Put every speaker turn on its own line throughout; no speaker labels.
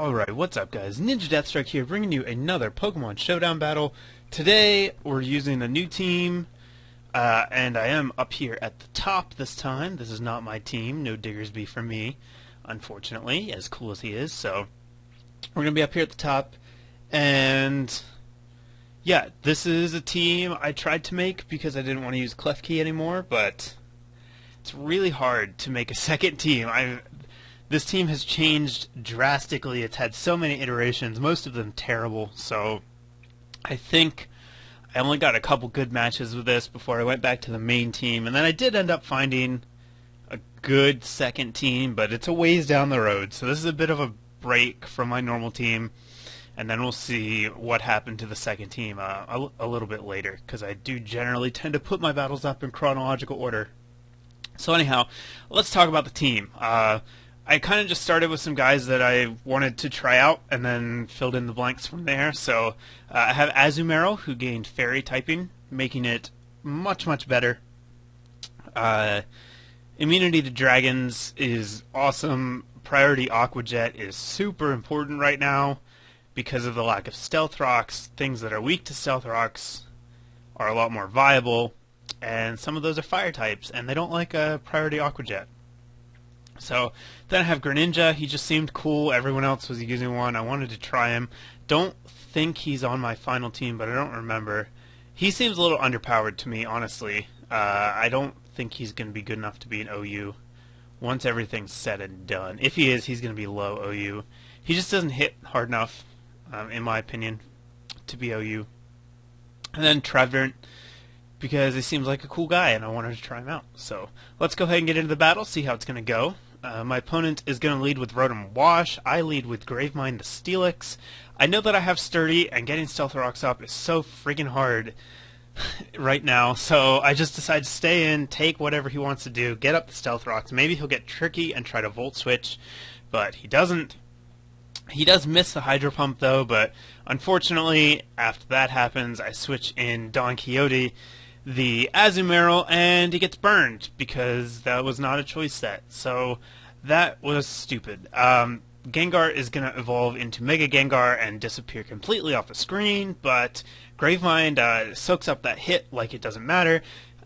Alright, what's up guys? NinjaDeathStrike here, bringing you another Pokemon Showdown battle. Today, we're using a new team, and I am up here at the top this time. This is not my team, no Diggersby for me, unfortunately, as cool as he is. So, we're going to be up here at the top, and yeah, this is a team I tried to make because I didn't want to use Klefki anymore, but it's really hard to make a second team. This team has changed drastically. It's had so many iterations, most of them terrible, so I think I only got a couple good matches with this before I went back to the main team, and then I did end up finding a good second team, but it's a ways down the road, so this is a bit of a break from my normal team, and then we'll see what happened to the second team a little bit later, because I do generally tend to put my battles up in chronological order. So anyhow, let's talk about the team. I kind of just started with some guys that I wanted to try out and then filled in the blanks from there. So I have Azumarill, who gained Fairy typing, making it much, much better. Immunity to Dragons is awesome. Priority Aqua Jet is super important right now because of the lack of Stealth Rocks. Things that are weak to Stealth Rocks are a lot more viable, and some of those are Fire types, and they don't like a Priority Aqua Jet. So then I have Greninja. He just seemed cool. Everyone else was using one. I wanted to try him. Don't think he's on my final team, but I don't remember. He seems a little underpowered to me, honestly. I don't think he's going to be good enough to be an OU once everything's said and done. If he is, he's going to be low OU. He just doesn't hit hard enough, in my opinion, to be OU. And then Trevenant, because he seems like a cool guy, and I wanted to try him out. So let's go ahead and get into the battle, see how it's going to go. My opponent is going to lead with Rotom Wash. I lead with Gravemind the Steelix. I know that I have Sturdy, and getting Stealth Rocks up is so freaking hard right now, so I just decided to stay in, take whatever he wants to do, get up the Stealth Rocks. Maybe he'll get tricky and try to Volt Switch, but he doesn't. He does miss the Hydro Pump, though, but unfortunately, after that happens, I switch in Don Quixote, the Azumarill, and he gets burned because that was not a choice set. So that was stupid. Gengar is going to evolve into Mega Gengar and disappear completely off the screen, but Gravemind soaks up that hit like it doesn't matter.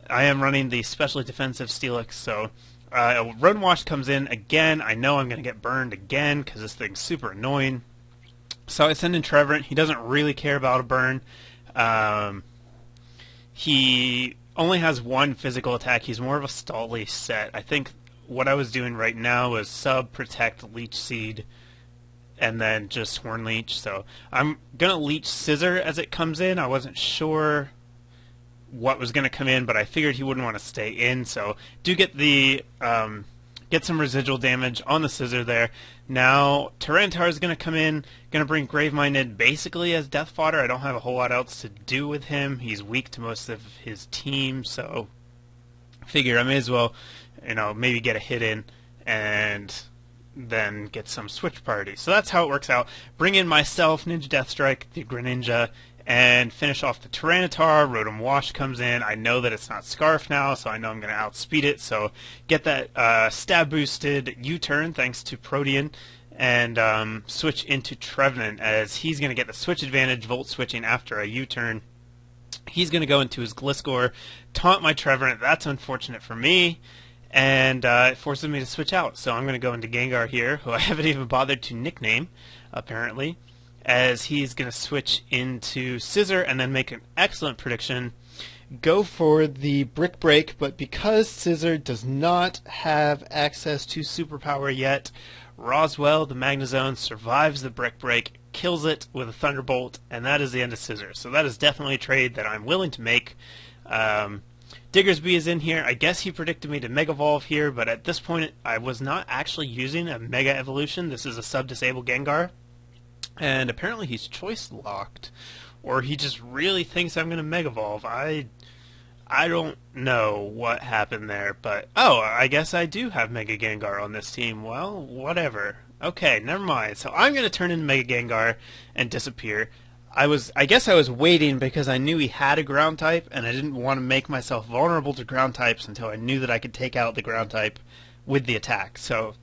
I am running the specially defensive Steelix, so Rotom Wash comes in again. I know I'm going to get burned again because this thing's super annoying. So I send in Trevenant. He doesn't really care about a burn. He only has one physical attack. He's more of a stall-leash set. I think what I was doing right now was sub, protect, leech seed, and then just Horn Leech. So I'm going to leech Scissor as it comes in. I wasn't sure what was going to come in, but I figured he wouldn't want to stay in. So do get the get some residual damage on the Scissor there. Now Tyranitar is going to come in, going to bring Gravemind in basically as death fodder. I don't have a whole lot else to do with him. He's weak to most of his team, so I figure I may as well, maybe get a hit in and then get some switch priority. So that's how it works out. Bring in myself, NinjaDeathStrike, the Greninja, and finish off the Tyranitar. Rotom Wash comes in. I know that it's not Scarf now, so I know I'm going to outspeed it. So get that stab boosted U-turn thanks to Protean, and switch into Trevenant as he's going to get the switch advantage, Volt switching after a U-turn. He's going to go into his Gliscor, taunt my Trevenant. That's unfortunate for me, and it forces me to switch out. So I'm going to go into Gengar here, who I haven't even bothered to nickname, apparently, as he's going to switch into Scissor and then make an excellent prediction. Go for the Brick Break, but because Scissor does not have access to Superpower yet, Roswell, the Magnezone, survives the Brick Break, kills it with a Thunderbolt, and that is the end of Scissor. So that is definitely a trade that I'm willing to make. Diggersby is in here. I guess he predicted me to Mega Evolve here, but at this point I was not actually using a Mega Evolution. This is a sub-disabled Gengar. And apparently he's choice locked, or he just really thinks I'm going to Mega Evolve. I don't know what happened there, but oh, I guess I do have Mega Gengar on this team. Well, whatever. Okay, never mind. So I'm going to turn into Mega Gengar and disappear. I guess I was waiting because I knew he had a ground type, and I didn't want to make myself vulnerable to ground types until I knew that I could take out the ground type with the attack. So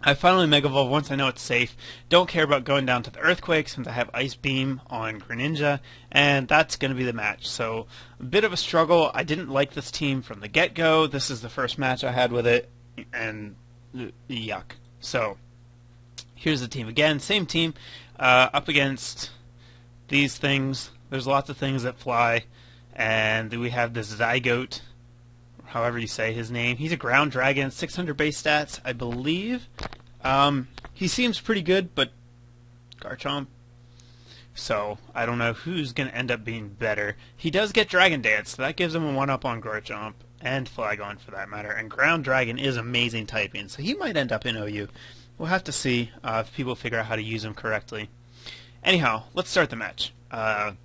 I finally Mega Evolve once I know it's safe. Don't care about going down to the Earthquake since I have Ice Beam on Greninja, and that's going to be the match. So, a bit of a struggle. I didn't like this team from the get-go. This is the first match I had with it, and yuck. So, here's the team again. Same team, up against these things. There's lots of things that fly, and we have this Zygote, however you say his name. He's a ground dragon, 600 base stats, I believe. He seems pretty good, but Garchomp. So, I don't know who's going to end up being better. He does get Dragon Dance, so that gives him a 1-up on Garchomp, and Flygon for that matter. And Ground Dragon is amazing typing, so he might end up in OU. We'll have to see if people figure out how to use him correctly. Anyhow, let's start the match. I'm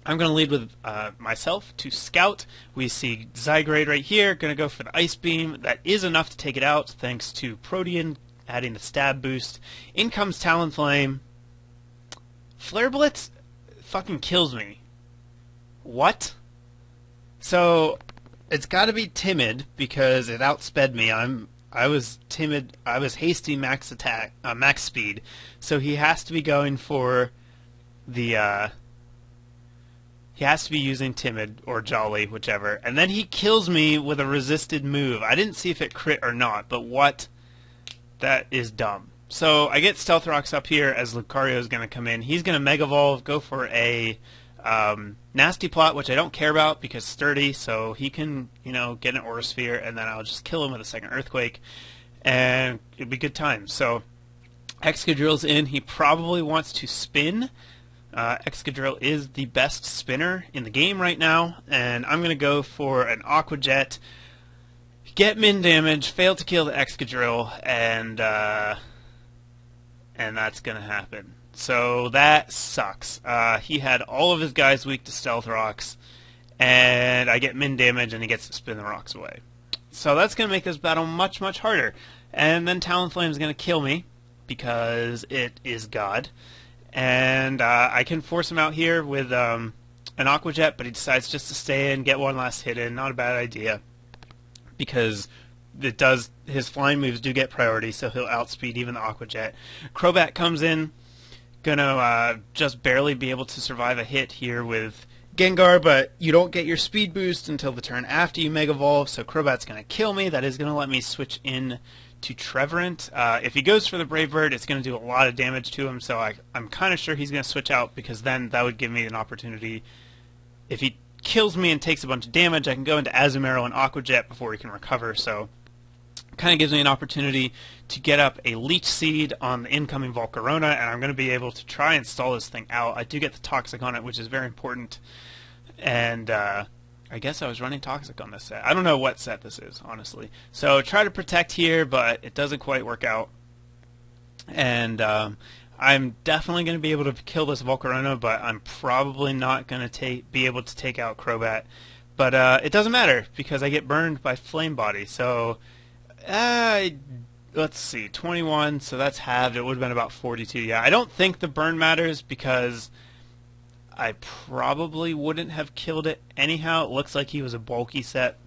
going to lead with myself to Scout. We see Zygrade right here, going to go for the Ice Beam. That is enough to take it out, thanks to Protean adding the stab boost. In comes Talonflame. Flare Blitz fucking kills me. What? So, it's got to be Timid, because it outsped me. I was timid. I was hasty max attack, max speed. So he has to be going for the, he has to be using Timid or Jolly, whichever. And then he kills me with a resisted move. I didn't see if it crit or not, but what? That is dumb. So I get Stealth Rocks up here as Lucario is going to come in. He's going to Mega Evolve, go for a Nasty Plot, which I don't care about because sturdy, so he can, you know, get an Aura Sphere, and then I'll just kill him with a second Earthquake, and it'd be good times. So Excadrill's in. He probably wants to spin. Excadrill is the best spinner in the game right now, and I'm going to go for an Aqua Jet, get min damage, fail to kill the Excadrill, and that's going to happen. So that sucks. He had all of his guys weak to Stealth Rocks, and I get min damage, and he gets to spin the rocks away. So that's going to make this battle much, much harder. And then Talonflame is going to kill me, because it is God. And I can force him out here with an Aqua Jet, but he decides just to stay in, get one last hit in. Not a bad idea, because it does, his flying moves do get priority, so he'll outspeed even the Aqua Jet. Crobat comes in, gonna just barely be able to survive a hit here with Gengar, but you don't get your speed boost until the turn after you Mega Evolve, so Crobat's gonna kill me. That is gonna let me switch in to Trevorant. If he goes for the Brave Bird, it's going to do a lot of damage to him, so I'm kind of sure he's going to switch out, because then that would give me an opportunity. If he kills me and takes a bunch of damage, I can go into Azumarill and Aqua Jet before he can recover, so kind of gives me an opportunity to get up a Leech Seed on the incoming Volcarona, and I'm going to be able to try and stall this thing out. I do get the Toxic on it, which is very important, and I guess I was running Toxic on this set. I don't know what set this is, honestly. So try to protect here, but it doesn't quite work out. And I'm definitely going to be able to kill this Volcarona, but I'm probably not going to be able to take out Crobat. But it doesn't matter, because I get burned by Flame Body. So, let's see, 21, so that's halved. It would have been about 42. Yeah, I don't think the burn matters, because I probably wouldn't have killed it anyhow. It looks like he was a bulky set.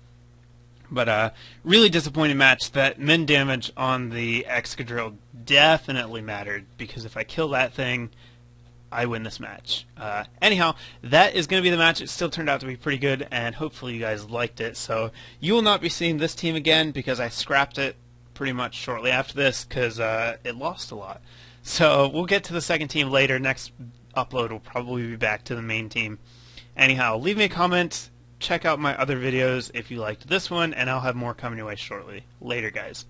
But really disappointing match. That min damage on the Excadrill definitely mattered, because if I kill that thing, I win this match. Anyhow, that is going to be the match. It still turned out to be pretty good, and hopefully you guys liked it. So you will not be seeing this team again, because I scrapped it pretty much shortly after this, because it lost a lot. So we'll get to the second team later. Next upload will probably be back to the main team. Anyhow, leave me a comment, check out my other videos if you liked this one, and I'll have more coming your way shortly. Later, guys.